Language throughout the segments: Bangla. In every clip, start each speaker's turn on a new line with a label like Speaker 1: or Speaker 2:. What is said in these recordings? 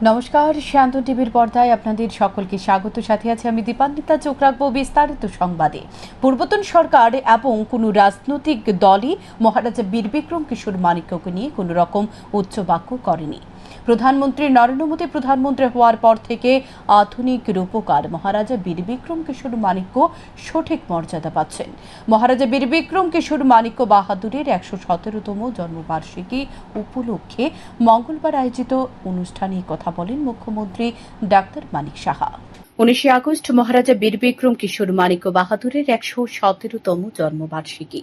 Speaker 1: নমস্কার, শান্ত টিভির পর্দায় আপনাদের সকলকে স্বাগত। সাথে আছে আমি দীপান্বিতা। চোখ রাখবো বিস্তারিত সংবাদে। পূর্বতন সরকার এবং কোনো রাজনৈতিক দলই মহারাজা বীর বিক্রম কিশোর মানিক্যকে নিয়ে কোনো রকম উচ্চ বাক্য করেনি। প্রধানমন্ত্রী নরেন্দ্র মোদী প্রধানমন্ত্রী হওয়ার পর থেকে আধুনিক রূপকার মহারাজা বীর বিক্রম কিশোর মানিক্য সঠিক মর্যাদা পাচ্ছেন। মহারাজা বীর বিক্রম কিশোর মানিক্য বাহাদুরের ১১৭তম জন্মবার্ষিকী উপলক্ষে মঙ্গলবার আয়োজিত অনুষ্ঠানে কথা বলেন মুখ্যমন্ত্রী ডাক্তার মানিক সাহা। ১৯ আগস্ট মহারাজা বীর বিক্রম কিশোর মানিক্য বাহাদুরের ১১৭তম জন্মবার্ষিকী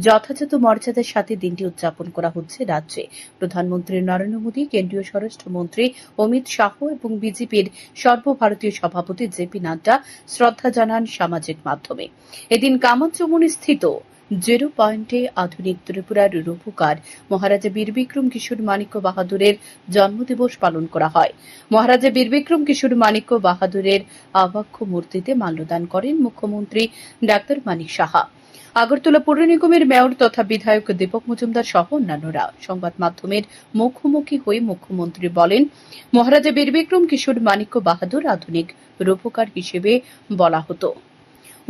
Speaker 1: যথাযথ মর্যাদার সাথে দিনটি উদযাপন করা হচ্ছে রাজ্যে। প্রধানমন্ত্রী নরেন্দ্র মোদী, কেন্দ্রীয় স্বরাষ্ট্রমন্ত্রী অমিত শাহ এবং বিজেপির সর্বভারতীয় সভাপতি জেপি নাড্ডা শ্রদ্ধা জানান সামাজিক মাধ্যমে। এদিন কামারচৌমুহনী স্থিত 0 পয়েন্টে আধুনিক ত্রিপুরার রূপকার মহারাজা বীর বিক্রম কিশোর মানিক্য বাহাদুরের জন্মদিবস পালন করা হয়। মহারাজা বীর বিক্রম কিশোর মানিক্য বাহাদুরের আবক্ষ মূর্তিতে মাল্যদান করেন মুখ্যমন্ত্রী ডাক্তার মানিক সাহা। আগরতলা পৌর নিগমের মেয়র তথা বিধায়ক দীপক মজুমদার সহ অন্যান্যরা সংবাদ মাধ্যমের মুখোমুখি হয়ে মুখ্যমন্ত্রী বলেন, মহারাজা বীর বিক্রম কিশোর মানিক্য বাহাদুর আধুনিক রূপকার হিসেবে বলা হতো।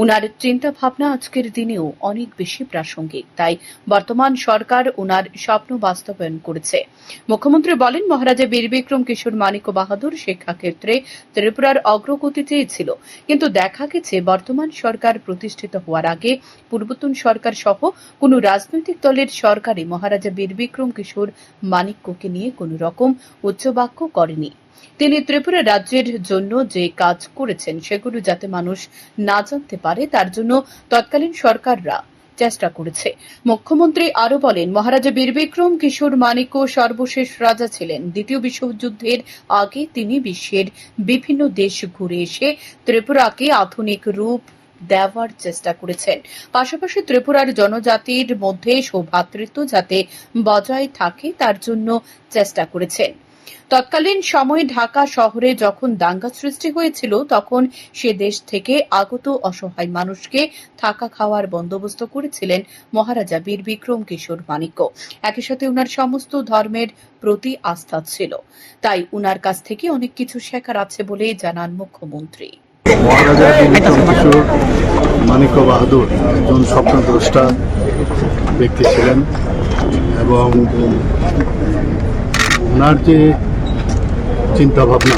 Speaker 1: উনার চিন্তা ভাবনা আজকের দিনেও অনেক বেশি প্রাসঙ্গিক, তাই বর্তমান সরকার উনার স্বপ্ন বাস্তবায়ন করেছে। মুখ্যমন্ত্রী বলেন, মহারাজা বীর বিক্রম কিশোর মানিক্য বাহাদুর শিক্ষাক্ষেত্রে ত্রিপুরার অগ্রগতি চেয়েছিল, কিন্তু দেখা গেছে বর্তমান সরকার প্রতিষ্ঠিত হওয়ার আগে পূর্বতন সরকার সহ কোন রাজনৈতিক দলের সরকারই মহারাজা বীর বিক্রম কিশোর মানিক্যকে নিয়ে কোন রকম উচ্চবাক্য করেনি। তিনি ত্রিপুরা রাজ্যের জন্য যে কাজ করেছেন সেগুলো যাতে মানুষ না জানতে পারে তার জন্য তৎকালীন সরকাররা চেষ্টা করেছে। মুখ্যমন্ত্রী আরো বলেন, মহারাজা বীর বিক্রম কিশোর মানিক্য সর্বশেষ রাজা ছিলেন। দ্বিতীয় বিশ্বযুদ্ধের আগে তিনি বিশ্বের বিভিন্ন দেশ ঘুরে এসে ত্রিপুরাকে আধুনিক রূপ দেওয়ার চেষ্টা করেছেন। পাশাপাশি ত্রিপুরার জনজাতির মধ্যে সৌভ্রাতৃত্ব যাতে বজায় থাকে তার জন্য চেষ্টা করেছেন। তৎকালীন সময়ে ঢাকা শহরে যখন দাঙ্গা সৃষ্টি হয়েছিল তখন সে দেশ থেকে আগত অসহায় মানুষকে থাকা খাওয়ার বন্দোবস্ত করেছিলেন মহারাজা বীর বিক্রম কিশোর মানিক্য। একই সাথে উনার সমস্ত ধর্মের প্রতি আস্থা ছিল, তাই উনার কাছ থেকে অনেক কিছু শেখার আছে বলে জানান মুখ্যমন্ত্রী।
Speaker 2: মহারাজা বীর বিক্রম কিশোর মানিক্য বাহাদুর একজন স্বপ্নদ্রষ্টা ব্যক্তি ছিলেন এবং ওনার যে চিন্তা ভাবনা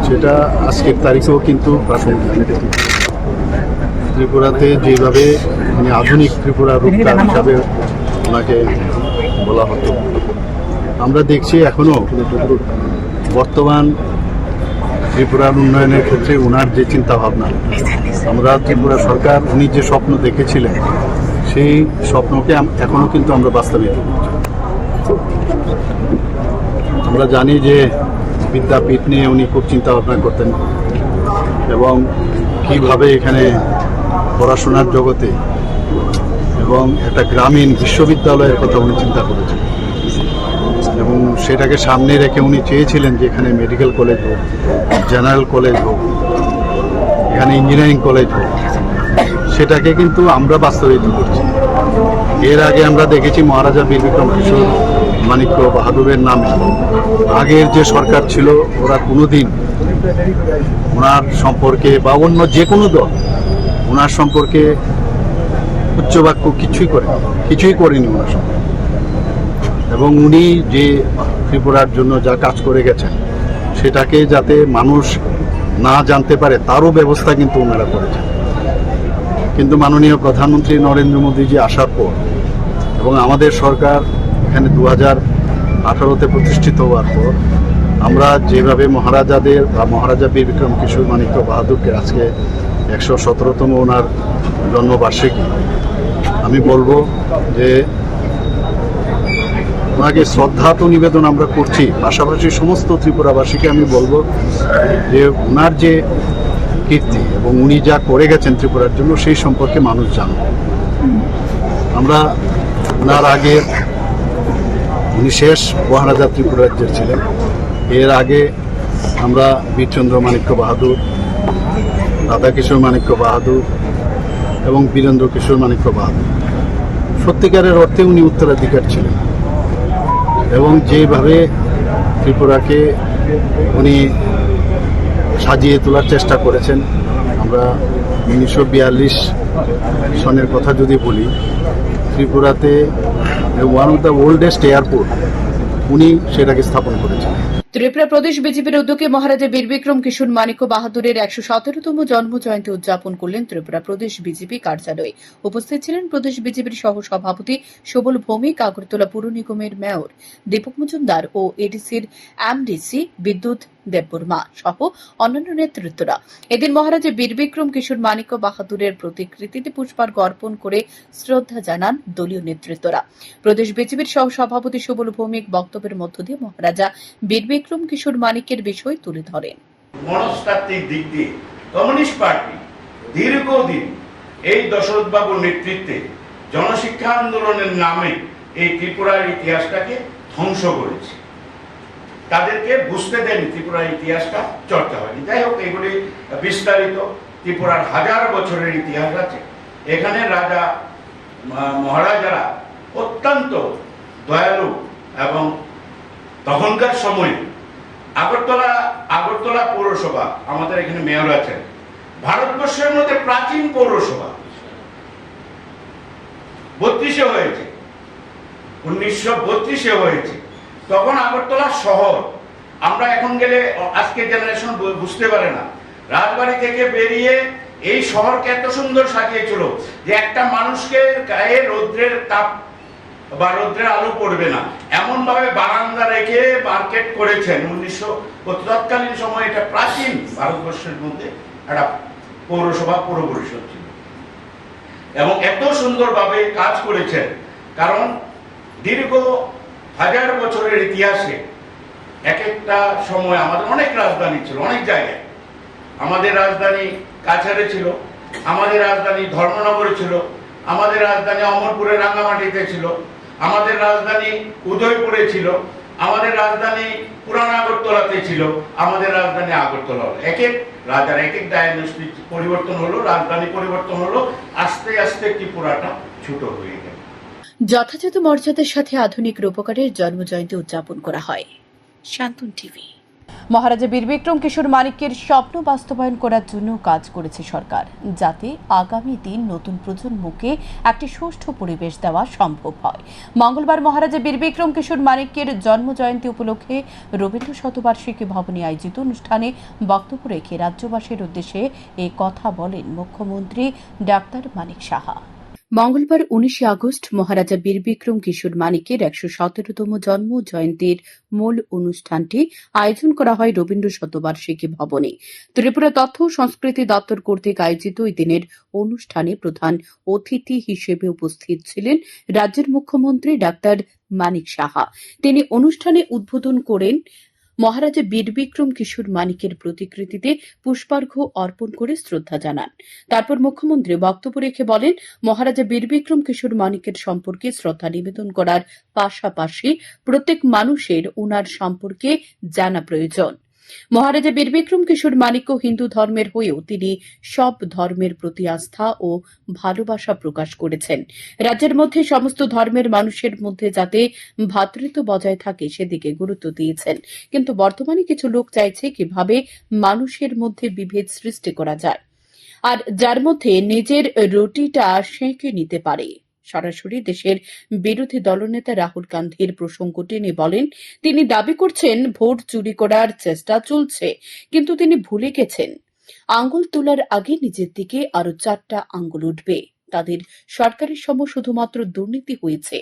Speaker 2: সেটা আজকের তারিখেও কিন্তু প্রাসঙ্গিক। ত্রিপুরাতে যেভাবে উনি আধুনিক ত্রিপুরা রূপকার হিসাবে ওনাকে বলা হতো, আমরা দেখছি এখনও বর্তমান ত্রিপুরার উন্নয়নের ক্ষেত্রে ওনার যে চিন্তা ভাবনা, আমরা ত্রিপুরা সরকার উনি যে স্বপ্ন দেখেছিলেন সেই স্বপ্নকে এখনও কিন্তু আমরা বাস্তবায়িত করছি। আমরা জানি যে বিদ্যাপীঠ নিয়ে উনি খুব চিন্তা ভাবনা করতেন এবং কিভাবে এখানে পড়াশোনার জগতে এবং একটা গ্রামীণ বিশ্ববিদ্যালয়ের কথা উনি চিন্তা করেছেন এবং সেটাকে সামনে রেখে উনি চেয়েছিলেন যে এখানে মেডিকেল কলেজ হোক, জেনারেল কলেজ হোক, এখানে ইঞ্জিনিয়ারিং কলেজ হোক। সেটাকে কিন্তু আমরা বাস্তবায়িত করছি। এর আগে আমরা দেখেছি মহারাজা বীর বিক্রম কিশোর মানিক্য বাহাদুরের নামে আগের যে সরকার ছিল ওরা কোনোদিন ওনার সম্পর্কে বা অন্য যে কোনো দল ওনার সম্পর্কে উচ্চবাক্য কিছুই করেনি ওনার সম্পর্কে। এবং উনি যে ত্রিপুরার জন্য যা কাজ করে গেছেন সেটাকে যাতে মানুষ না জানতে পারে তারও ব্যবস্থা কিন্তু ওনারা করেছেন। কিন্তু মাননীয় প্রধানমন্ত্রী নরেন্দ্র মোদীজি আসার পর এবং আমাদের সরকার এখানে 2018-তে প্রতিষ্ঠিত হওয়ার পর আমরা যেভাবে মহারাজাদের বা মহারাজা বীর বিক্রম কিশোর মানিক্য বাহাদুরকে আজকে 117তম ওনার জন্মবার্ষিকী, আমি বলবো যে ওনাকে শ্রদ্ধা তো নিবেদন আমরা করছি, পাশাপাশি সমস্ত ত্রিপুরাবাসীকে আমি বলবো যে ওনার যে কীর্তি এবং উনি যা করে গেছেন ত্রিপুরার জন্য সেই সম্পর্কে মানুষ জানে। আমরা ওনার আগে উনি শেষ মহারাজা ত্রিপুরা রাজ্যের ছিলেন। এর আগে আমরা বীরচন্দ্র মানিক্য বাহাদুর, রাধাকিশোর মানিক্য বাহাদুর এবং বীরেন্দ্র কিশোর মানিক্য বাহাদুর, সত্যিকারের অর্থে উনি উত্তরাধিকার ছিলেন এবং যেভাবে ত্রিপুরাকে উনি সাজিয়ে তোলার চেষ্টা করেছেন। আমরা 1942 সনের কথা যদি বলি, ত্রিপুরাতে one of the oldest airport উনি সেটাকে স্থাপন করেছেন।
Speaker 1: ত্রিপুরা প্রদেশ বিজেপির উদ্যোগে মহারাজা বীরবিক্রম কিশোর মানিক্য বাহাদুরের 117তম জন্ম জয়ন্তী উদযাপন করলেন ত্রিপুরা প্রদেশ বিজেপি কার্যালয়ে। উপস্থিত ছিলেন প্রদেশ বিজেপির সহ সভাপতি সবল ভৌমিক, আগরতলা পুর নিগমের মেয়র দীপক মজুমদার ও এডিসির এমডিসি বিদ্যুৎ দেববর্মা সহ অন্যান্য নেতৃত্বরা। এদিন মহারাজা বীরবিক্রম কিশোর মানিক্য বাহাদুরের প্রতিকৃতিতে পুষ্পার্ঘ্য অর্পণ করে শ্রদ্ধা জানান দলীয় নেতৃত্বরা। প্রদেশ বিজেপির সহ সভাপতি সবল ভৌমিক বক্তব্যের মধ্য দিয়ে মহারাজা বীরবিক্রম কিশোর মানিক্যের বিষয় তুলে ধরেন।
Speaker 3: মনস্তাত্ত্বিক দিক দিয়ে কমিউনিস্ট পার্টি দীর্ঘদিন এই দশরথ বাবুর নেতৃত্বে জনশিক্ষা আন্দোলনের নামে এই ত্রিপুরার ইতিহাসটাকে ধ্বংস করেছে। তাদেরকে বুঝতে দেয়নি ত্রিপুরার ইতিহাসটা চর্চা হয়নি। যাই হোক, এগুলি বিস্তারিত ত্রিপুরার হাজার বছরের ইতিহাস আছে। এখানে রাজা মহারাজারা অত্যন্ত দয়ালু এবং তখনকার সময়ে আগরতলা পৌরসভা, আমাদের এখানে মেয়র আছেন, ভারতবর্ষের মধ্যে প্রাচীন পৌরসভা 32-এ হয়েছে, 1932-এ হয়েছে। তখন আগরতলা শহর, আমরা এখন গেলে আজকের জেনারেশন বুঝতে পারে না, রাজবাড়ি থেকে বেরিয়ে এই শহরকে এত সুন্দর সাজিয়েছিল যে একটা মানুষকে গায়ে রৌদ্রের তাপ বা রৌদ্রের আলো পড়বে না, এমন ভাবে বারান্দা রেখে মার্কেট করেছেন। তৎকালীন সময় এটা প্রাচীন ভারতবর্ষের মধ্যে একটা পৌরসভা, পৌর পরিষদ ছিল এবং এত সুন্দরভাবে কাজ করেছেন। কারণ দীর্ঘ হাজার বছরের ইতিহাসে এক একটা সময় আমাদের অনেক রাজধানী ছিল, অনেক জায়গায়। আমাদের রাজধানী কাছাড়ে ছিল, আমাদের রাজধানী ধর্মনগরে ছিল, আমাদের রাজধানী অমরপুরের রাঙ্গামাটিতে ছিল, আমাদের রাজধানী উদয়পুরে ছিল, আমাদের রাজধানী পুরান আগরতলাতে ছিল, আমাদের রাজধানী আগরতলা হলো। এক এক রাজার এক এক ডায়নাস্টি পরিবর্তন হলো, রাজধানী পরিবর্তন হলো, আস্তে আস্তে ত্রিপুরাটা ছোট হয়ে গেল।
Speaker 1: যথাযথ মর্যাদার সাথে আধুনিক রূপকারের জন্মজয়ন্তী উদযাপন করা হয়। শান্তন টিভি। মহারাজা বীরবিক্রম কিশোর মানিক্যের স্বপ্ন বাস্তবায়ন করার জন্য কাজ করেছে সরকার, যাতে আগামী দিন নতুন প্রজন্মকে একটি সুষ্ঠু পরিবেশ দেওয়া সম্ভব হয়। মঙ্গলবার মহারাজা বীরবিক্রম কিশোর মানিক্যের জন্মজয়ন্তী উপলক্ষে রবীন্দ্র শতবার্ষিকী ভবনে আয়োজিত অনুষ্ঠানে বক্তব্য রেখে রাজ্যবাসীর উদ্দেশ্যে এ কথা বলেন মুখ্যমন্ত্রী ডাক্তার মানিক সাহা। মঙ্গলবার 19 আগস্ট মহারাজা বীরবিক্রম কিশোর মানিক্যের 117তম জন্ম জয়ন্তীর মূল অনুষ্ঠানটি আয়োজন করা হয় রবীন্দ্র শতবার্ষিকী ভবনে। ত্রিপুরা তথ্য ও সংস্কৃতি দপ্তর কর্তৃক আয়োজিত এই দিনের অনুষ্ঠানে প্রধান অতিথি হিসেবে উপস্থিত ছিলেন রাজ্যের মুখ্যমন্ত্রী ডাক্তার মানিক সাহা। তিনি অনুষ্ঠানে উদ্বোধন করেন মহারাজা বীরবিক্রম কিশোর মানিক্যের প্রতিকৃতিতে পুষ্পার্ঘ্য অর্পণ করে শ্রদ্ধা জানান। তারপর মুখ্যমন্ত্রী বক্তব্য রেখে বলেন, মহারাজা বীরবিক্রম কিশোর মানিক্যের সম্পর্কে শ্রদ্ধা নিবেদন করার পাশাপাশি প্রত্যেক মানুষের ওনার সম্পর্কে জানা প্রয়োজন। মহারাজা বীরবিক্রম কিশোর মানিক্য হিন্দু ধর্মের হয়েও তিনি সব ধর্মের প্রতি আস্থা ও ভালোবাসা প্রকাশ করেছেন। রাজ্যের মধ্যে সমস্ত ধর্মের মানুষের মধ্যে যাতে ভ্রাতৃত্ব বজায় থাকে সেদিকে গুরুত্ব দিয়েছেন। কিন্তু বর্তমানে কিছু লোক চাইছে কিভাবে মানুষের মধ্যে বিভেদ সৃষ্টি করা যায়, আর যার মধ্যে নিজের রুটিটা সেঁকে নিতে পারে। সরাসরি দেশের বিরোধী দলনেতা রাহুল গান্ধীর প্রসঙ্গ টেনে বলেন, তিনি দাবি করছেন ভোট চুরি করার চেষ্টা চলছে, কিন্তু তিনি ভুলে গেছেন আঙ্গুল তোলার আগে নিজের দিকে আরো 4টা আঙ্গুল উঠবে। তাদের সরকারের সময় শুধুমাত্র দুর্নীতি হয়েছে।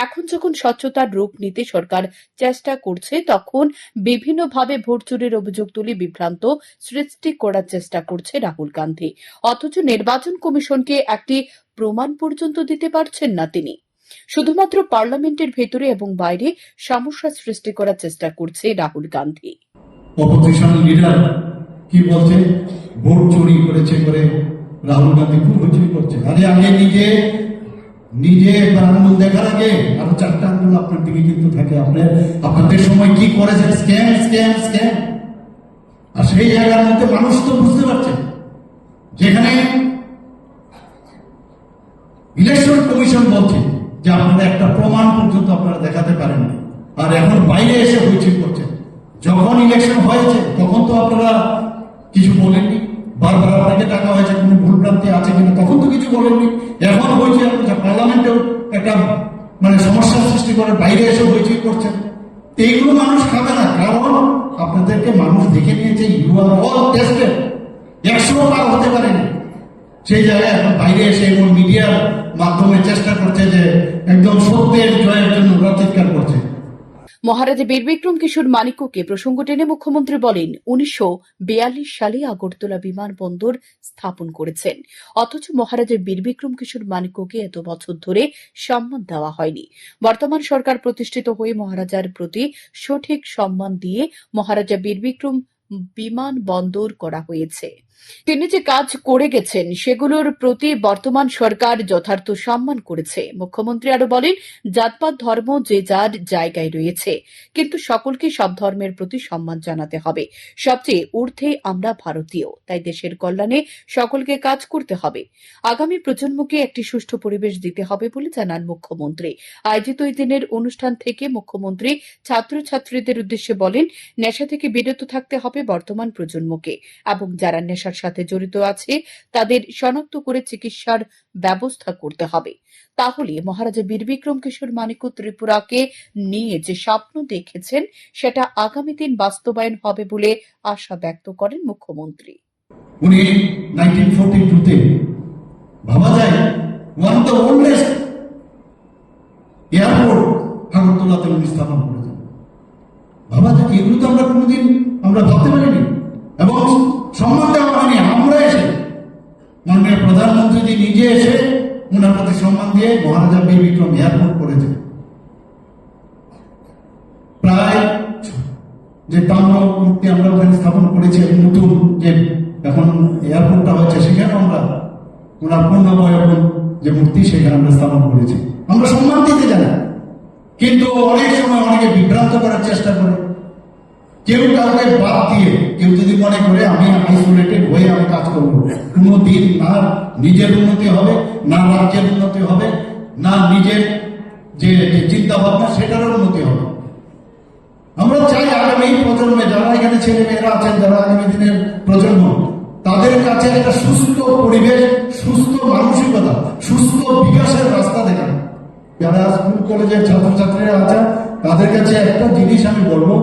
Speaker 1: এখন যখন স্বচ্ছতার রূপ নিতে সরকার চেষ্টা করছে, তখন বিভিন্নভাবে ভোট চুরির অভিযোগ তুলে বিভ্রান্ত সৃষ্টি করার চেষ্টা করছে রাহুল গান্ধী। অথচ নির্বাচন কমিশনকে একটি প্রমাণ পর্যন্ত দিতে পারছেন না তিনি। শুধুমাত্র পার্লামেন্টের ভেতরে এবং বাইরে সমস্যা সৃষ্টি করার চেষ্টা করছে রাহুল গান্ধী।
Speaker 4: অপোজিশন লিডার কি বলছে, ভোট চুরি করেছে করে রাহুল গান্ধী খুব চুরি করছে। আরে আগে নিজে আঙ্গুল দেখার আগে আরো 4টা আঙ্গুল আপনার দিকে কিন্তু থাকে। আপনাদের সময় কি করেছেন, স্ক্যাম স্ক্যাম স্ক্যাম। আর সেই জায়গার মধ্যে মানুষ তো বুঝতে পারছে, যেখানে ইলেকশন কমিশন বলছে যে আপনারা একটা প্রমাণ পর্যন্ত আপনারা দেখাতে পারেন না, আর এখন বাইরে এসে হইচই করছেন যখন ইলেকশন হয়েছে তখন তো আপনারা কিছু বলেননি, বারবার আপনাকে ডাকা হয়েছে কোনো ভুলভ্রান্তি আছে কিনা, তখন তো কিছু বলেননি। এখন হয়েছে পার্লামেন্টেও একটা মানে সমস্যার সৃষ্টি করে বাইরে এসে হইচই করছেন। এইগুলো মানুষ খাবে না, কারণ আপনাদেরকে মানুষ দেখে নিয়েছে ইউ আর অল টেস্টেড, 100 পার হতে পারেনি। সেই জায়গায় এখন বাইরে এসে এবং মিডিয়ার মাধ্যমে চেষ্টা করছে যে একদম সত্যের জয়ের জন্য ওরা চিৎকার করছে।
Speaker 1: মহারাজা বীরবিক্রম কিশোর মানিক্যকে প্রসঙ্গ টেনে মুখ্যমন্ত্রী বলেন 1942 সালে আগরতলা বিমানবন্দর স্থাপন করেছেন, অথচ মহারাজা বীরবিক্রম কিশোর মানিক্যকে এত বছর ধরে সম্মান দেওয়া হয়নি। বর্তমান সরকার প্রতিষ্ঠিত হয়ে মহারাজার প্রতি সঠিক সম্মান দিয়ে মহারাজা বীরবিক্রম বিমানবন্দর করা হয়েছে। তিনি যে কাজ করে গেছেন সেগুলোর প্রতি বর্তমান সরকার যথার্থ সম্মান করেছে। মুখ্যমন্ত্রী আরো বলেন, জাতপাত ধর্ম যে যার জায়গায় রয়েছে, কিন্তু সকলকে সব ধর্মের প্রতি সম্মান জানাতে হবে। সবচেয়ে ঊর্ধ্বে আমরা ভারতীয়, তাই দেশের কল্যাণে সকলকে কাজ করতে হবে। আগামী প্রজন্মকে একটি সুষ্ঠু পরিবেশ দিতে হবে বলে জানান মুখ্যমন্ত্রী। আয়োজিত এই দিনের অনুষ্ঠান থেকে মুখ্যমন্ত্রী ছাত্রছাত্রীদের উদ্দেশ্যে বলেন, নেশা থেকে বিরত থাকতে হবে বর্তমান প্রজন্মকে এবং যারা নেশার সাথে জড়িত আছে তাদের শনাক্ত করে চিকিৎসার ব্যবস্থা করতে হবে। তাহলে মহারাজা বীরবিক্রম কিশোর মানিক্য ত্রিপুরাকে নিয়ে যে স্বপ্ন দেখেছেন সেটা আগামী দিন বাস্তবায়ন হবে বলে আশা ব্যক্ত করেন মুখ্যমন্ত্রী।
Speaker 4: উনি 1942-তে ভাবা যায় one of the oldest airport আগরতলাতে উনি স্থাপন করেছেন। ভাবা যায় এগুলো তো আমরা কোনোদিন আমরা ভাবতে পারিনি এবং সম্মান দেওয়া হয়নি। আমরা এসে মাননীয় প্রধানমন্ত্রী নিজে এসে ওনার প্রতি সম্মান দিয়ে মহারাজা বীরবিক্রম এয়ারপোর্ট করেছেন। প্রায় যে তাম্র মূর্তি আমরা ওখানে স্থাপন করেছি এবং নতুন যে এখন এয়ারপোর্টটা হচ্ছে সেখানে আমরা ওনার পূর্ণময় যে মূর্তি সেখানে আমরা স্থাপন করেছি। আমরা সম্মান দিতে জানি, কিন্তু অনেক সময় অনেকে বিভ্রান্ত করার চেষ্টা করে। কেউ কাউকে বাদ দিয়ে কেউ যদি মনে করে আমি আইসোলেটেড হয়ে আমি কাজ করবো, কোনো দিন না নিজের উন্নতি হবে, না রাজ্যের উন্নতি হবে, না নিজের যে চিন্তা ভাবনা সেটারও উন্নতি হবে। আমরা চাই আগামী প্রজন্মে যারা এখানে ছেলে মেয়েরা আছেন, যারা আগামী দিনের প্রজন্ম, তাদের কাছে একটা সুস্থ পরিবেশ, সুস্থ মানসিকতা, সুস্থ বিকাশের রাস্তা দেখান। যারা স্কুল কলেজের ছাত্রছাত্রীরা আছেন তাদের কাছে একটা জিনিস আমি বলবো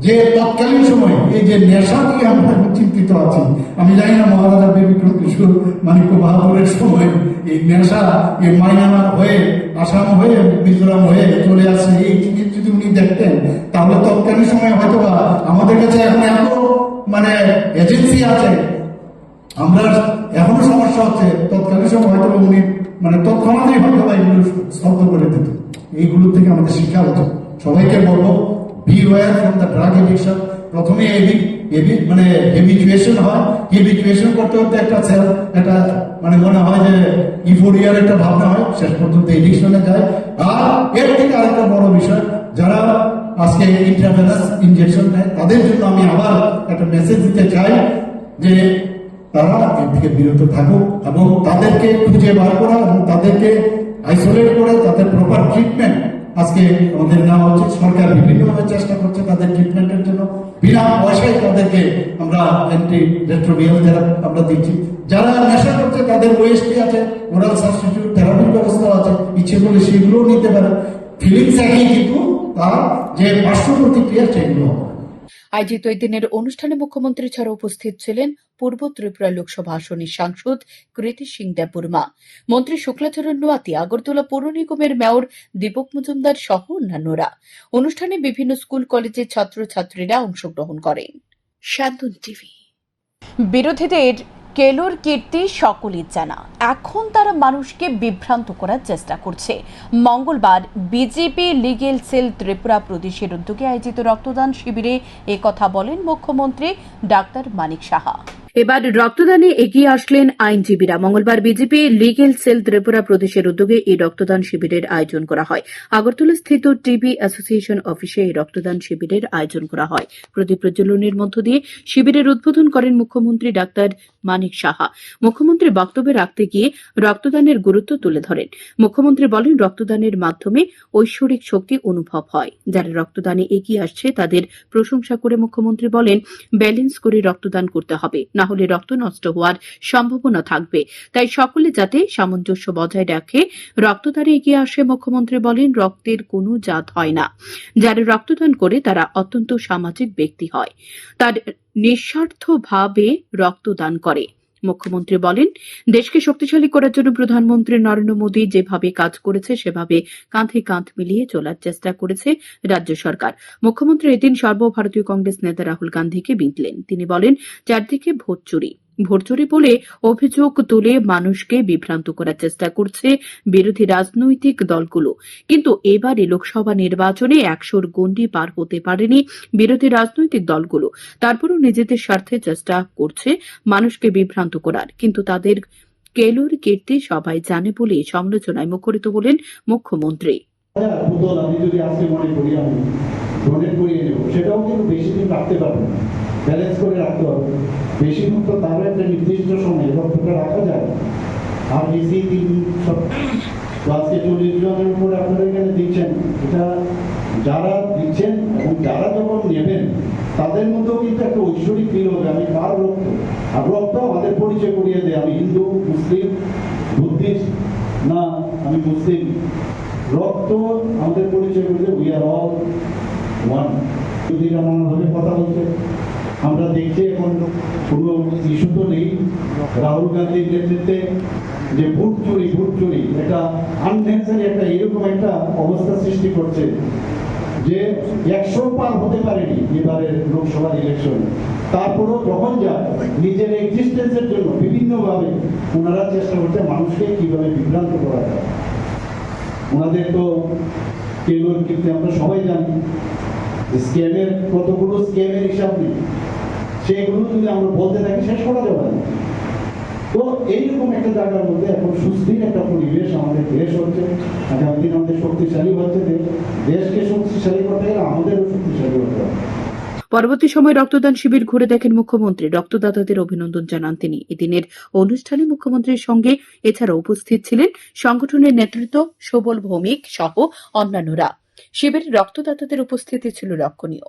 Speaker 4: যে তৎকালীন সময় এই যে নেশা নিয়ে আমরা চিন্তিত আছি, আমি জানি না মহারাজা বীরবিক্রম কিশোর মানিক্য বাহাদুরের সময় এই নেশা এই মায়ানমার হয়ে আসাম হয়ে মিজোরাম হয়ে চলে আসছে, এই জিনিস যদি উনি দেখতেন তাহলে তৎকালীন সময় হয়তো বা আমাদের কাছে এখন এত মানে এজেন্সি আছে, আমরা এখনো সমস্যা হচ্ছে, তৎকালীন সময় হয়তো উনি মানে তৎক্ষণাৎই হয়তো বা এগুলো স্তব্ধ করে দিত। এইগুলো থেকে আমাদের শিক্ষা হতো। সবাইকে বলবো beware from the drug addiction। প্রথমে মানে হেবিচুয়েশন হয়, হেবিচুয়েশন করতে করতে একটা মানে মনে হয় যে ইউফোরিয়ার একটা ভাবনা হয়, শেষ পর্যন্ত এডিকশনে যায়। আর এর থেকে আরেকটা বড় বিষয়, যারা আজকে ইন্ট্রাভেনাস ইনজেকশন নেয় তাদের জন্য আমি আবার একটা মেসেজ দিতে চাই যে তারা এর থেকে বিরত থাকুক এবং তাদেরকে খুঁজে বার করা এবং তাদেরকে আইসোলেট করে তাদের প্রপার ট্রিটমেন্ট আজকে আমাদের নেওয়া হচ্ছে। সরকার বিভিন্নভাবে চেষ্টা করছে তাদের ট্রিটমেন্টের জন্য, বিনা পয়সায় তাদেরকে আমরা অ্যান্টি রেট্রোভিয়াল থেরাপি আমরা দিচ্ছি। যারা নেশা করছে তাদের ওএসটি আছে, ওরাল সাবস্টিটিউট থেরাপির ব্যবস্থা আছে, ইচ্ছে করলে সেগুলোও নিতে পারে। ফিলিংস একই, কিন্তু তার যে পার্শ্ব প্রতিক্রিয়া সেগুলো হবে।
Speaker 1: আয়োজিত এই দিনের অনুষ্ঠানে মুখ্যমন্ত্রী ছাড়া উপস্থিত ছিলেন পূর্ব ত্রিপুরা লোকসভা আসনের সাংসদ কৃতি সিং দেববর্মা, মন্ত্রী শুক্লাচরণ নোয়াতি, আগরতলা পৌর নিগমের মেয়র দীপক মজুমদার সহ অন্যান্যরা। অনুষ্ঠানে বিভিন্ন স্কুল কলেজের ছাত্রছাত্রীরা অংশগ্রহণ করেন। শান্তন টিভি। বিরোধীদের কেলোর কীর্তি সকলের জানা, এখন তারা মানুষকে বিভ্রান্ত করার চেষ্টা করছে। মঙ্গলবার বিজেপি লিগেল সেল ত্রিপুরা প্রদেশের উদ্যোগে আয়োজিত রক্তদান শিবিরে একথা বলেন মুখ্যমন্ত্রী ডাক্তার মানিক সাহা। এবার রক্তদানে এগিয়ে আসলেন আইনজীবীরা। মঙ্গলবার বিজেপি লিগেল সেল ত্রিপুরা প্রদেশের উদ্যোগে এই রক্তদান শিবিরের আয়োজন করা হয়। আগরতলা স্থিত টিবি অ্যাসোসিয়েশন অফিসে এই রক্তদান শিবিরের আয়োজন করা হয়। প্রদীপ প্রজ্বলনের মধ্য দিয়ে শিবিরের উদ্বোধন করেন মুখ্যমন্ত্রী ডাক্তার মানিক সাহা। মুখ্যমন্ত্রী বক্তব্য রাখতে গিয়ে রক্তদানের গুরুত্ব তুলে ধরেন। মুখ্যমন্ত্রী বলেন, রক্তদানের মাধ্যমে ঐশ্বরিক শক্তি অনুভব হয়। যারা রক্তদানে এগিয়ে আসছে তাদের প্রশংসা করে মুখ্যমন্ত্রী বলেন, ব্যালেন্স করে রক্তদান করতে হবে, না হলে রক্ত নষ্ট হওয়ার সম্ভাবনা থাকবে। তাই সকলে যাতে সামঞ্জস্য বজায় রাখে রক্তদানে এগিয়ে আসে। মুখ্যমন্ত্রী বলেন, রক্তের কোনো জাত হয় না। যারা রক্তদান করে তারা অত্যন্ত সামাজিক ব্যক্তি হয়, তার নিঃস্বার্থভাবে রক্তদান করে। মুখ্যমন্ত্রী বলেন, দেশকে শক্তিশালী করার জন্য প্রধানমন্ত্রী নরেন্দ্র মোদী যেভাবে কাজ করেছে সেভাবে কাঁধে কাঁধ মিলিয়ে চলার চেষ্টা করেছে রাজ্য সরকার। মুখ্যমন্ত্রী এদিন সর্বভারতীয় কংগ্রেস নেতা রাহুল গান্ধীকে বিঁধলেন। তিনি বলেন, চারদিকে ভোট চুরি বলে অভিযোগ তুলে মানুষকে বিভ্রান্ত করার চেষ্টা করছে বিরোধী রাজনৈতিক দলগুলো। কিন্তু এবারে লোকসভা নির্বাচনে 100 গণ্ডি পার হতে পারেনি বিরোধী রাজনৈতিক দলগুলো। তারপরও নিজেদের স্বার্থে চেষ্টা করছে মানুষকে বিভ্রান্ত করার। কিন্তু তাদের কেলোর কীর্তি সবাই জানে বলে সমালোচনায় মুখরিত হলেন মুখ্যমন্ত্রী।
Speaker 4: পুতুল আমি যদি আজকে মনে করি আমি ডোনেট করিয়ে নেব, সেটাও কিন্তু বেশি দিন রাখতে পারবো না, ব্যালেন্স করে রাখতে হবে। বেশি দিন তো তারও একটা নির্দিষ্ট সময় রক্তটা রাখা যায়। আর বেশি দিন সব আজকে 40 জনের উপরে আপনারা এখানে দিচ্ছেন, এটা যারা দিচ্ছেন এবং যারা যখন নেবেন তাদের মধ্যেও কিন্তু একটা ঐশ্বরিক ফিল হবে, আমি কার রক্ত। আর রক্ত আমাদের পরিচয় করিয়ে দেয়, আমি হিন্দু, মুসলিম, বুদ্ধিস্ট না আমি মুসলিম। রক্ত আমাদের পরিচয় করতে উই আর অল ওয়ান। যদিরা নানাভাবে কথা বলছে, আমরা দেখছি এখন কোনো ইস্যু তো নেই। রাহুল গান্ধীর নেতৃত্বে যে ভোট চুরি এটা আননেসারি একটা এরকম একটা অবস্থা সৃষ্টি করছে যে 100 পার হতে পারেনি এবারের লোকসভার ইলেকশন। তারপরও যখন যায় নিজের এক্সিস্টেন্সের জন্য বিভিন্নভাবে ওনারা চেষ্টা করছে মানুষকে কিভাবে বিভ্রান্ত করা যায়। ওনাদের তো কেলোর কিন্তু আমরা সবাই জানি, স্ক্যামের কতগুলো স্ক্যামের হিসাব নেই, সেগুলো যদি আমরা বলতে থাকি শেষ করা যাবে না। তো এইরকম একটা জায়গার মধ্যে এখন সুস্থির একটা পরিবেশ আমাদের দেশ হচ্ছে, আগামী দিন আমাদের শক্তিশালী হচ্ছে। দেশকে শক্তিশালী করতে গেলে আমাদেরও শক্তিশালী হতে হবে।
Speaker 1: পরবর্তী সময় রক্তদান শিবির ঘুরে দেখেন মুখ্যমন্ত্রী। রক্তদাতাদের অভিনন্দন জানান তিনি। এদিনের অনুষ্ঠানে মুখ্যমন্ত্রীর সঙ্গে এছাড়া উপস্থিত ছিলেন সংগঠনের নেতৃত্ব সবল ভৌমিক সহ অন্যান্যরা। শিবিরে রক্তদাতাদের উপস্থিতি ছিল লক্ষণীয়।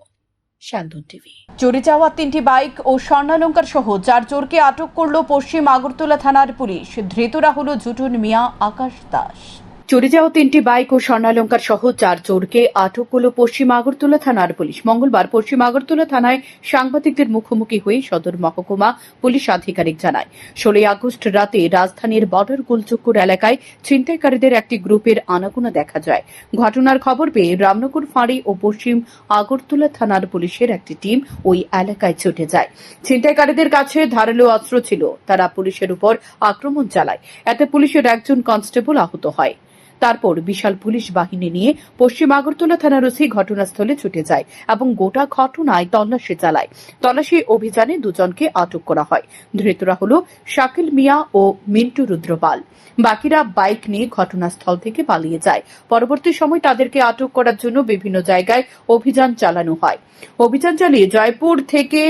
Speaker 1: শান্তন টিভি। চুরি যাওয়া 3টি বাইক ও স্বর্ণালংকার সহ 4 চোরকে আটক করল পশ্চিম আগরতলা থানার পুলিশ। ধৃতরা হল জুটুন মিয়া, আকাশ দাস। চুরি যাওয়া 3টি বাইক ও স্বর্ণালংকার সহ 4 চোরকে আটক করল পশ্চিম আগরতলা থানার পুলিশ। মঙ্গলবার পশ্চিম আগরতলা থানায় সাংবাদিকদের মুখোমুখি হয়ে সদর মহকুমা পুলিশ আধিকারিক জানায়, 16 আগস্ট রাতে রাজধানীর বর্ডার গোলচক্কর এলাকায় ছিনতাইকারীদের একটি গ্রুপের আনাগোনা দেখা যায়। ঘটনার খবর পেয়ে রামনগর ফাঁড়ি ও পশ্চিম আগরতলা থানার পুলিশের একটি টিম ওই এলাকায় ছুটে যায়। ছিনতাইকারীদের কাছে ধারালো অস্ত্র ছিল। তারা পুলিশের উপর আক্রমণ চালায়। এতে পুলিশের একজন কনস্টেবল আহত হয়। তারপর বিশাল পুলিশ বাহিনী নিয়ে পশ্চিম আগরতলা থানার ওসি ঘটনাস্থলে ছুটে যায় এবং গোটা ঘটনায় তল্লাশি চালায়। তল্লাশি অভিযানে 2 জনকে আটক করা হয়। ধৃতরা হল শাকিল মিয়া ও মিন্টু রুদ্রপাল। বাকিরা বাইক নিয়ে ঘটনাস্থল থেকে পালিয়ে যায়। পরবর্তী সময় তাদেরকে আটক করার জন্য বিভিন্ন জায়গায় অভিযান চালানো হয়। অভিযান চালিয়ে জয়পুর থেকে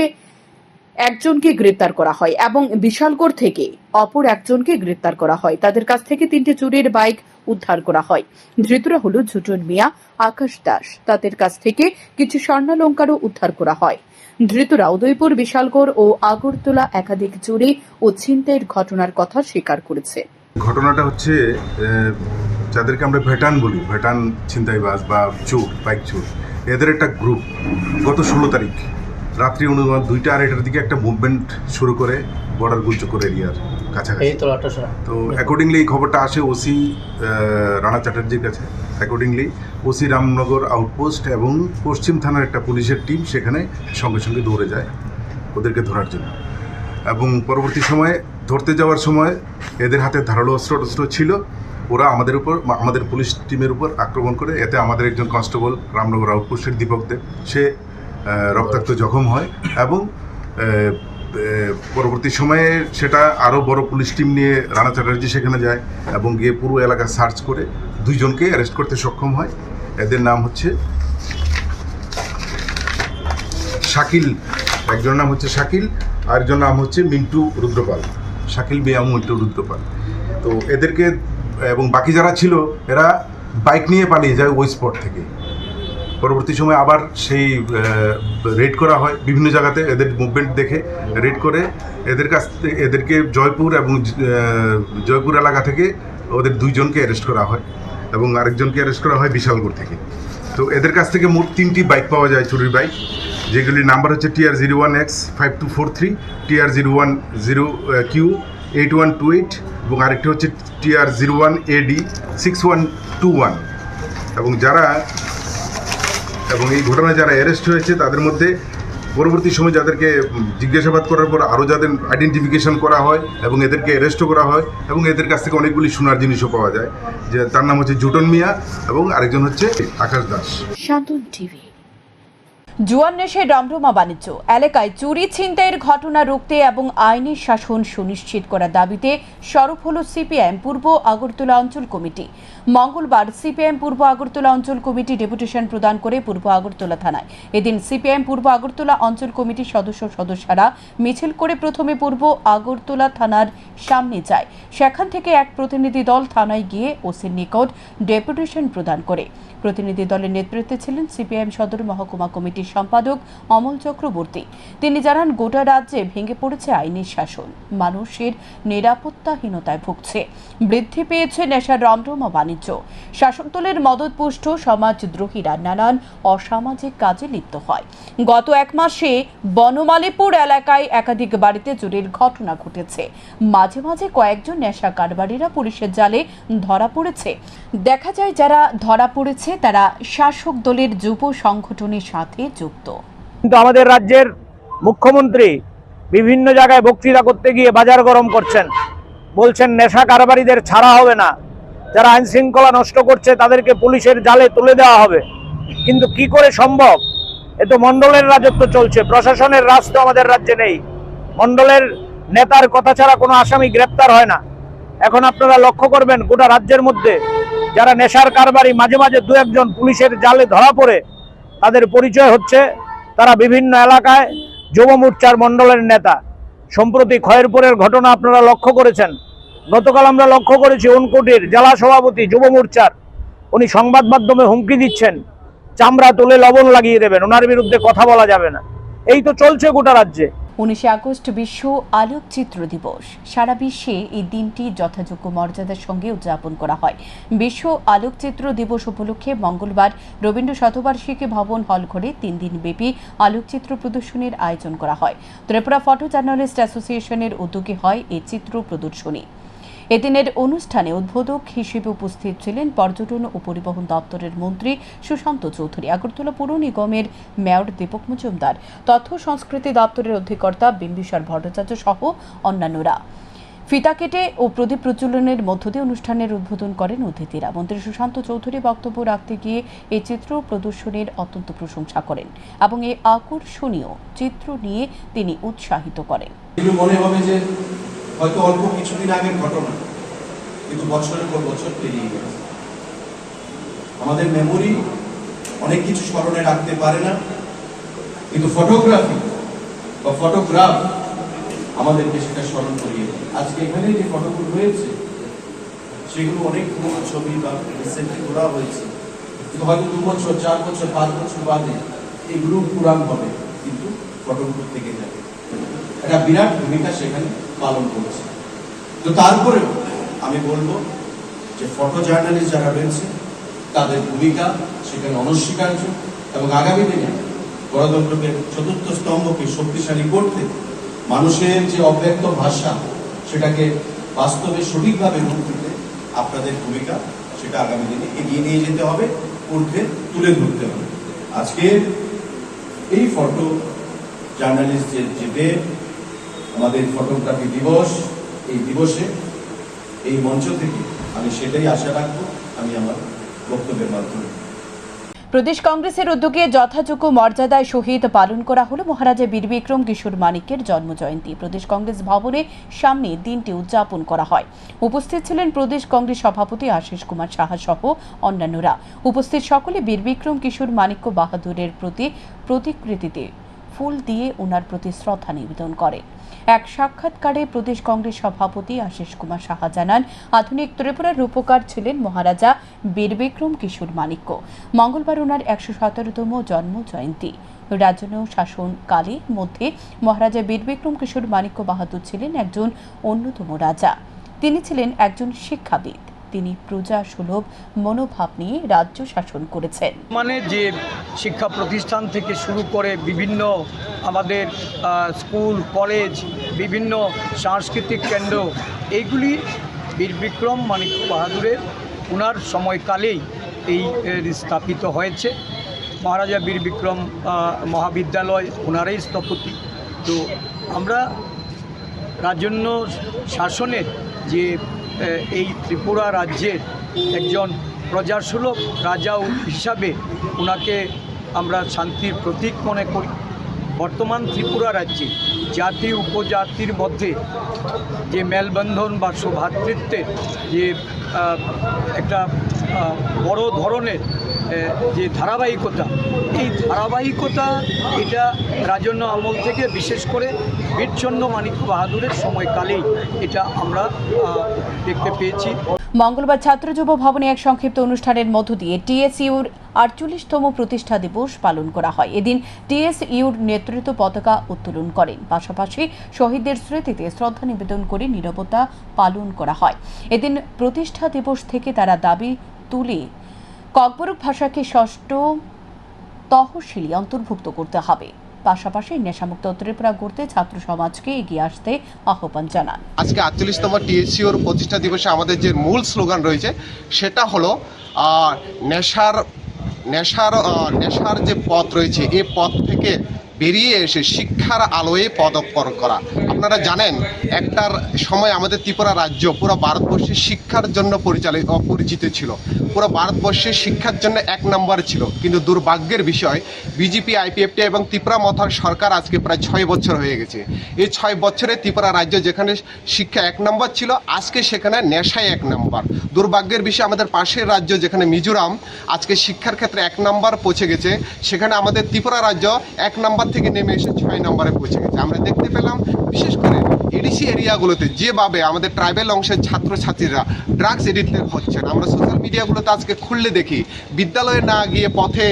Speaker 1: একজনকে গ্রেপ্তার করা হয় এবং বিশালগড় থেকে অপর একজনকে গ্রেপ্তার করা হয়। তাদের কাছ থেকে 3টি চুরির বাইক উদ্ধার করা হয়। ধৃতরা হল ঝুটন মিয়া, আকাশ দাস। তাদের কাছ থেকে কিছু স্বর্ণালংকারও উদ্ধার করা হয়। ধৃতরা উদয়পুর, বিশালগড় ও আগরতলা একাধিক চুরি ও ছিনতাইয়ের ঘটনার কথা স্বীকার করেছে।
Speaker 5: ঘটনাটা হচ্ছে যাদেরকে আমরা ভেটান বলি, ভেটান ছিনতাইবাজ বা চোর, বাইক চোর, এদের একটা গ্রুপ গত 16 তারিখ রাত্রি অনুমান 2টা 2:30টার দিকে একটা মুভমেন্ট শুরু করে বর্ডার গোলচক্কর এরিয়ার কাছাকাছি। তো অ্যাকর্ডিংলি এই খবরটা আসে ওসি রানা চ্যাটার্জির কাছে। অ্যাকর্ডিংলি ওসি রামনগর আউটপোস্ট এবং পশ্চিম থানার একটা পুলিশের টিম সেখানে সঙ্গে সঙ্গে দৌড়ে যায় ওদেরকে ধরার জন্য। এবং পরবর্তী সময়ে ধরতে যাওয়ার সময় এদের হাতে ধারালো অস্ত্র ছিল। ওরা আমাদের পুলিশ টিমের উপর আক্রমণ করে। এতে আমাদের একজন কনস্টেবল রামনগর আউটপোস্টের দীপক দেব, সে রক্তাক্ত জখম হয় এবং পরবর্তী সময়ে সেটা আরও বড় পুলিশ টিম নিয়ে রানা চ্যাটার্জি সেখানে যায় এবং গিয়ে পুরো এলাকা সার্চ করে 2 জনকে অ্যারেস্ট করতে সক্ষম হয়। এদের নাম হচ্ছে শাকিল, একজনের নাম হচ্ছে শাকিল, আরেকজনের নাম হচ্ছে মিন্টু রুদ্রপাল, শাকিল বেয়ামু মিন্টু রুদ্রপাল। তো এদেরকে এবং বাকি যারা ছিল এরা বাইক নিয়ে পালিয়ে যায় ওই স্পট থেকে। পরবর্তী সময় আবার সেই রেড করা হয় বিভিন্ন জায়গাতে, এদের মুভমেন্ট দেখে রেড করে এদেরকে জয়পুর এবং জয়পুর এলাকা থেকে ওদের 2 জনকে অ্যারেস্ট করা হয় এবং আরেকজনকে অ্যারেস্ট করা হয় বিশালগড় থেকে। তো এদের কাছ থেকে মোট 3টি বাইক পাওয়া যায়, চুরির বাইক, যেগুলির নাম্বার হচ্ছে TR01X5243, TR010Q8128 এবং আরেকটি হচ্ছে TR01AD6121। এবং এই ঘটনায় যারা অ্যারেস্ট হয়েছে তাদের মধ্যে পরবর্তী সময় যাদেরকে জিজ্ঞাসাবাদ করার পর আরও যাদের আইডেন্টিফিকেশন করা হয় এবং এদেরকে অ্যারেস্টও করা হয় এবং এদের কাছ থেকে অনেকগুলি সোনার জিনিসও পাওয়া যায়, যে তার নাম হচ্ছে জুটন মিয়া এবং আরেকজন হচ্ছে আকাশ দাস।
Speaker 1: শান্তন টিভি। জুয়ার নেশায় রমরমা বাণিজ্য এলাকায় চুরি ছিনতাইয়ের ঘটনা রুখতে এবং আইনি শাসন সুনিশ্চিত করার দাবিতে সরব হল সিপিএম পূর্ব আগরতলা অঞ্চল কমিটি। মঙ্গলবার সিপিএম পূর্ব আগরতলা অঞ্চল কমিটি ডেপুটেশন প্রদান করে পূর্ব আগরতলা থানায়। এদিন সিপিএম পূর্ব আগরতলা অঞ্চল কমিটির সদস্যরা মিছিল করে প্রথমে পূর্ব আগরতলা থানার সামনে যায়। সেখান থেকে এক প্রতিনিধি দল থানায় গিয়ে ওসির নিকট ডেপুটেশন প্রদান করে। প্রতিনিধি দলের নেতৃত্বে ছিলেন সিপিএম সদর মহকুমা কমিটির সম্পাদক অমল চক্রবর্তী। তিনি জানান, গোটা রাজ্যে ভেঙে পড়েছে আইনি শাসন, মানুষের নিরাপত্তাহীনতায় ভুগছে, বৃদ্ধি পেয়েছে নেশার রমরমা বাণিজ্য, শাসক দলের মদতপুষ্ট সমাজদ্রোহীরা নানান অসামাজিক কাজে লিপ্ত হয়। গত 1 মাসে বনমালীপুর এলাকায় একাধিক বাড়িতে চুরির ঘটনা ঘটেছে। মাঝে মাঝে কয়েকজন নেশা কারবারিরা পুলিশের জালে ধরা পড়েছে। দেখা যায় যারা ধরা পড়েছে তারা শাসক দলের যুব সংগঠনের সাথে যুক্ত।
Speaker 6: কিন্তু আমাদের রাজ্যের মুখ্যমন্ত্রী বিভিন্ন জায়গায় বক্তৃতা করতে গিয়ে বাজার গরম করছেন, বলছেন নেশা কারবারিদের ছাড়া হবে না, যারা আইন শৃঙ্খলা নষ্ট করছে তাদেরকে পুলিশের জালে তুলে দেওয়া হবে। কিন্তু কি করে সম্ভব? এ তো মণ্ডলের রাজত্ব চলছে, প্রশাসনের রাজ তো আমাদের রাজ্যে নেই। মণ্ডলের নেতার কথা ছাড়া কোনো আসামি গ্রেপ্তার হয় না। এখন আপনারা লক্ষ্য করবেন গোটা রাজ্যের মধ্যে যারা নেশার কারবারি মাঝে মাঝে 2-1 জন পুলিশের জালে ধরা পড়ে, তাদের পরিচয় হচ্ছে তারা বিভিন্ন এলাকায় যুব মোর্চার মণ্ডলের নেতা। সম্প্রতি খয়েরপুরের ঘটনা আপনারা লক্ষ্য করেছেন। গতকাল আমরা লক্ষ্য করেছি ঊনকোটির জেলা সভাপতি যুব মোর্চার, উনি সংবাদ মাধ্যমে হুমকি দিচ্ছেন চামড়া তুলে লবণ লাগিয়ে দেবেন, ওনার বিরুদ্ধে কথা বলা যাবে না। এই তো চলছে গোটা রাজ্যে।
Speaker 1: 19 আগস্ট বিশ্ব আলোকচিত্র দিবস। সারা বিশ্বে এই দিনটি যথাযোগ্য মর্যাদার সঙ্গে উদযাপন করা হয়। বিশ্ব আলোকচিত্র দিবস উপলক্ষে মঙ্গলবার রবীন্দ্র শতবার্ষিকী ভবন হলঘরে 3 দিন ব্যাপী আলোকচিত্র প্রদর্শনীর আয়োজন করা হয়। ত্রিপুরা ফটো জার্নালিস্ট অ্যাসোসিয়েশনের উদ্যোগে হয় এই চিত্র প্রদর্শনী। এদিনের অনুষ্ঠানে উদ্বোধক হিসেবে উপস্থিত ছিলেন পর্যটন ও পরিবহন দপ্তরের মন্ত্রী সুশান্ত চৌধুরী, আগরতলা পৌর নিগমের মেয়র দীপক মজুমদার, তথ্য সংস্কৃতি দপ্তরের অধিকর্তা বিম্বিসার ভট্টাচার্য সহ অন্যান্যরা। ফিতা কেটে ও প্রদীপ প্রজ্বলনের মধ্য দিয়ে অনুষ্ঠানের উদ্বোধন করেন অতিথিরা। মন্ত্রী সুশান্ত চৌধুরী বক্তব্য রাখতে গিয়ে এই চিত্র প্রদর্শনীর অত্যন্ত প্রশংসা করেন এবং এই আকর্ষণীয় চিত্র নিয়ে তিনি উৎসাহিত করেন।
Speaker 7: মনে হবে যে হয়তো অল্প কিছুদিন আগের ঘটনা, কিন্তু বছরের পর বছর পেরিয়ে গেছে। আমাদের মেমোরি অনেক কিছু স্মরণে রাখতে পারে না, কিন্তু ফটোগ্রাফি বা ফটোগ্রাফ আমাদেরকে সেটা স্মরণ করিয়ে দেয়। আজকে এখানে যে ফটোগুলো হয়েছে সেগুলো অনেক পুরোনো ছবি বা রিসেন্টলি তোলা হয়েছে, কিন্তু হয়তো 2 বছর, 4 বছর, 5 বছর বাদে এগুলো পুরান হবে, কিন্তু ফটোগুলো থেকে যাবে। একটা বিরাট ভূমিকা সেখানে পালন করছে। তো তারপরেও আমি বলবো যে ফটো জার্নালিস্ট যারা রয়েছে তাদের ভূমিকা সেখানে অনস্বীকার্য, এবং আগামী দিনে গণতন্ত্রকে 4র্থ স্তম্ভকে শক্তিশালী করতে মানুষের যে অব্যক্ত ভাষা সেটাকে বাস্তবে সঠিকভাবে রূপ দিতে আপনাদের ভূমিকা সেটা আগামী দিনে এগিয়ে নিয়ে যেতে হবে, ঊর্ধ্বে তুলে ধরতে হবে। আজকে এই ফটো জার্নালিস্টদের যে ডে, আমাদের ফটোগ্রাফি দিবস, এই দিবসে এই মঞ্চ থেকে আমি সেটাই আশা রাখবো আমি আমার বক্তব্যের মাধ্যমে।
Speaker 1: প্রদেশ কংগ্রেসের উদ্যোগে যথাযোগ্য মর্যাদায় সহিত পালন করা হলো মহারাজা বীর বিক্রম কিশোর মানিক্যের জন্মজয়ন্তী। প্রদেশ কংগ্রেস ভবনের সামনে দিনটি উদযাপন করা হয়। উপস্থিত ছিলেন প্রদেশ কংগ্রেস সভাপতি আশিস কুমার সাহা সহ অন্যান্যরা। উপস্থিত সকলে বীর বিক্রম কিশোর মানিক্য বাহাদুরের প্রতি প্রতিকৃতিতে ফুল দিয়ে ওনার প্রতি শ্রদ্ধা নিবেদন করে। এক সাক্ষাৎকারে প্রদেশ কংগ্রেস সভাপতি আশিস কুমার সাহা জানান, আধুনিক ত্রিপুরার রূপকার ছিলেন মহারাজা বীর বিক্রম কিশোর মানিক্য। মঙ্গলবার ওনার ১১৭তম জন্ম জয়ন্তী। রাজন্য শাসনকালের মধ্যে মহারাজা বীর বিক্রম কিশোর মানিক্য বাহাদুর ছিলেন একজন অন্যতম রাজা। তিনি ছিলেন একজন শিক্ষাবিদ। তিনি প্রজা সুলভ মনোভাব নিয়ে রাজ্য শাসন করেছেন।
Speaker 8: মানে যে শিক্ষা প্রতিষ্ঠান থেকে শুরু করে বিভিন্ন আমাদের স্কুল কলেজ, বিভিন্ন সাংস্কৃতিক কেন্দ্র, এইগুলি বীর বিক্রম মানিক্য বাহাদুরের ওনার সময়কালেই এই স্থাপিত হয়েছে। মহারাজা বীর বিক্রম মহাবিদ্যালয় ওনারাই স্থপতি। তো আমরা রাজন্য শাসনের যে এই ত্রিপুরা রাজ্যের একজন প্রজাসুলভ রাজা হিসাবে ওনাকে আমরা শান্তির প্রতীক মনে করি। বর্তমান ত্রিপুরা রাজ্যে জাতি উপজাতির মধ্যে যে মেলবন্ধন বা সৌভ্রাতৃত্বের যে একটা বড় ধরনের যে ধারাবাহিকতা, এই ধারাবাহিকতা এটা রাজন্য আমল থেকে বিশেষ করে বীরচন্দ্র মানিক্য বাহাদুরের সময়কালেই এটা আমরা দেখতে পেয়েছি।
Speaker 1: মঙ্গলবার ছাত্র যুব ভবনে এক সংক্ষিপ্ত অনুষ্ঠানের মধ্য দিয়ে টিএসইউর ৪৮তম প্রতিষ্ঠা দিবস পালন করা হয়। এদিন টিএসইউর নেতৃত্ব পতাকা উত্তোলন করেন। পাশাপাশি শহীদদের স্মৃতিতে শ্রদ্ধা নিবেদন করে নীরবতা পালন করা হয়। এদিন প্রতিষ্ঠা দিবস থেকে তারা দাবি তুলে ককবরক ভাষাকে ষষ্ঠ তহসিলে অন্তর্ভুক্ত করতে হবে। পাশাপাশি নেশামুক্ত ত্রিপুরা গড়তে ছাত্র সমাজকে এগিয়ে আসতে আহ্বান জানান।
Speaker 9: আজকে ৪৮তম টিএসইউর প্রতিষ্ঠা দিবসে আমাদের যে মূল স্লোগান রয়েছে সেটা হলো নেশার যে পথ রয়েছে এই পথ থেকে বেরিয়ে এসে শিক্ষার আলোয় পদার্পণ করা। আপনারা জানেন একটার সময় আমাদের ত্রিপুরা রাজ্য পুরো ভারতবর্ষে শিক্ষার জন্য পরিচিত ছিল, পুরো ভারতবর্ষে শিক্ষার জন্য ১ নম্বর ছিল। কিন্তু দুর্ভাগ্যের বিষয় বিজেপি, আইপিএফটি এবং ত্রিপুরা মথার সরকার আজকে প্রায় ৬ বছর হয়ে গেছে। এই ৬ বছরে ত্রিপুরা রাজ্য যেখানে শিক্ষা ১ নম্বর ছিল, আজকে সেখানে নেশায় ১ নম্বর। দুর্ভাগ্যের বিষয় আমাদের পাশের রাজ্য যেখানে মিজোরাম আজকে শিক্ষার ক্ষেত্রে ১ নম্বর পৌঁছে গেছে, সেখানে আমাদের ত্রিপুরা রাজ্য ১ নম্বর থেকে নেমে এসে ৬ নম্বরে পৌঁছে গেছে। আমরা দেখতে পেলাম বিশেষ করে এডিসি এরিয়াগুলোতে যেভাবে আমাদের ট্রাইবেল অংশের ছাত্রছাত্রীরা ড্রাগস এডিক্টেড হচ্ছেন। আমরা সোশ্যাল মিডিয়াগুলোতে আজকে খুললে দেখি বিদ্যালয়ে না গিয়ে পথে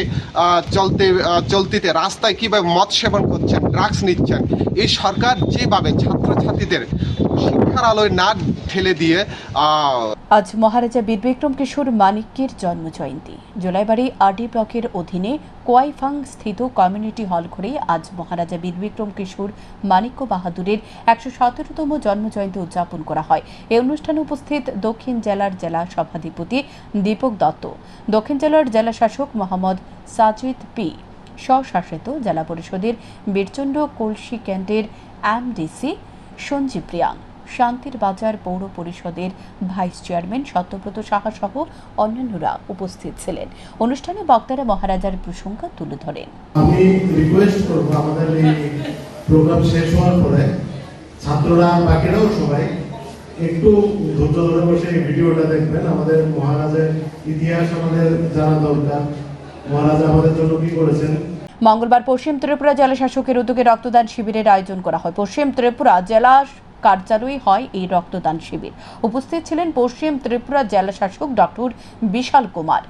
Speaker 9: চলতিতে রাস্তায় কীভাবে মদ সেবন করছেন, ড্রাগস নিচ্ছেন। এই সরকার যেভাবে ছাত্রছাত্রীদের শিক্ষার আলোয় না ঠেলে দিয়ে
Speaker 1: আজ মহারাজা বীর বিক্রম কিশোর মানিক্যের জন্মজয়ন্তী। জোলাইবাড়ি আরডি ব্লকের অধীনে কোয়াইফাং স্থিত কমিউনিটি হল ঘরে আজ মহারাজা বীর বিক্রম কিশোর মানিক্য বাহাদুরের ১১৭তম জন্মজয়ন্তী উদযাপন করা হয়। এই অনুষ্ঠানে উপস্থিত দক্ষিণ জেলার জেলা সভাধিপতি দীপক দত্ত, দক্ষিণ জেলার জেলা শাসক মোহাম্মদ সাজিদ পি, স্বশাসিত জেলা পরিষদের বীরচন্দ্র কলসি কেন্দ্রের এমডিসি সঞ্জীব প্রিয়াং, শান্তির বাজার পৌর পরিষদের ভাইস চেয়ারম্যান সত্যব্রত সাহা সহ অন্যান্যরা উপস্থিত ছিলেন। অনুষ্ঠানে বক্তারা মহারাজার প্রসঙ্গ তুলে ধরেন।
Speaker 10: আমি রিকোয়েস্ট করব আমাদের এই প্রোগ্রাম শেষ হওয়ার পরে ছাত্ররা বাকিরাও সবাই একটু ধৈর্য ধরে বসে এই ভিডিওটা দেখবেন। আমাদের মহারাজের ইতিহাস আমাদের জানা দরকার, মহারাজা আমাদের জন্য কি করেছেন।
Speaker 1: মঙ্গলবার পশ্চিম ত্রিপুরা জেলা শাসকের উদ্যোগে রক্তদান শিবিরের আয়োজন করা হয়। পশ্চিম ত্রিপুরা জেলা কার্যালয়ে হয় এই রক্তদান শিবির। উপস্থিত ছিলেন পশ্চিম ত্রিপুরা জেলা শাসক ডক্টর বিশাল কুমার,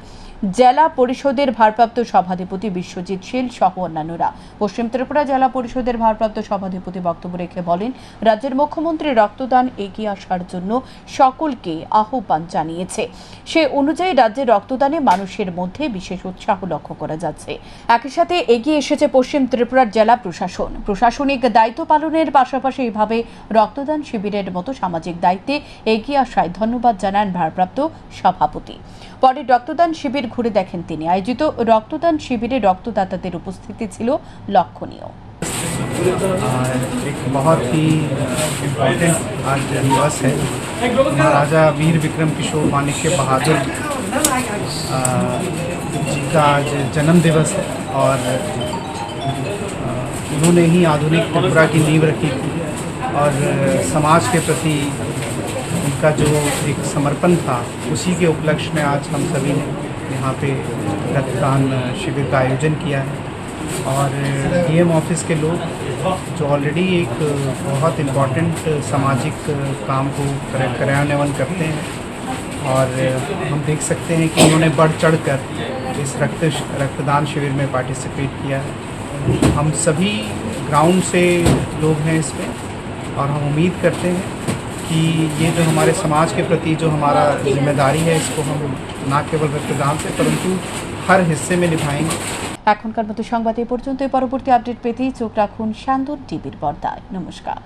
Speaker 1: জেলা পরিষদের ভারপ্রাপ্ত সভাধিপতি বিশ্বজিৎ শীল সহ অন্যান্যরা। পশ্চিম ত্রিপুরা জেলা পরিষদের ভারপ্রাপ্ত সভাধিপতি বক্তব্য রেখে বলেন, রাজ্যের মুখ্যমন্ত্রী রক্তদান এগিয়ে আসার জন্য সকলকে আহ্বান জানিয়েছে। সে অনুযায়ী রাজ্যের রক্তদানে মানুষের মধ্যে বিশেষ উৎসাহ লক্ষ্য করা যাচ্ছে। একই সাথে এগিয়ে এসেছে পশ্চিম ত্রিপুরার জেলা প্রশাসন। প্রশাসনিক দায়িত্ব পালনের পাশাপাশি এভাবে রক্তদান শিবিরের মতো সামাজিক দায়িত্বে এগিয়ে আসায় ধন্যবাদ জানান ভারপ্রাপ্ত সভাপতি। পরে রক্তদান শিবির ঘুরে দেখেন তিনি। আয়োজিত রক্তদান শিবিরে রক্তদাতাদের উপস্থিতি ছিল লক্ষণীয়।
Speaker 11: एक बहुत ही इम्पोर्टेंट आज दिवस है। महाराजा वीर विक्रम किशोर मानिक्य बहादुर जी का आज जन्म दिवस है और उन्होंने ही आधुनिक त्रिपुरा की नींव रखी थी और समाज के प्रति उनका जो एक समर्पण था उसी के उपलक्ष्य में आज हम सभी ने यहाँ पे रक्तदान शिविर का आयोजन किया है। और डीएम ऑफिस के लोग जो ऑलरेडी एक बहुत इम्पॉर्टेंट सामाजिक काम को कार्यान्वयन करते हैं और हम देख सकते हैं कि उन्होंने बढ़ चढ़कर इस रक्तदान शिविर में पार्टिसिपेट किया है। हम सभी ग्राउंड से लोग हैं इसमें और हम उम्मीद करते हैं कि ये जो हमारे समाज के प्रति जो हमारा जिम्मेदारी है इसको हम ना केवल रक्तदान से परंतु हर हिस्से में निभाएंगे।
Speaker 1: এখনকার মতো সংবাদ এই পর্যন্তই। পরবর্তী আপডেট পেতেই চোখ রাখুন স্যান্দন টিভির পর্দায়। নমস্কার।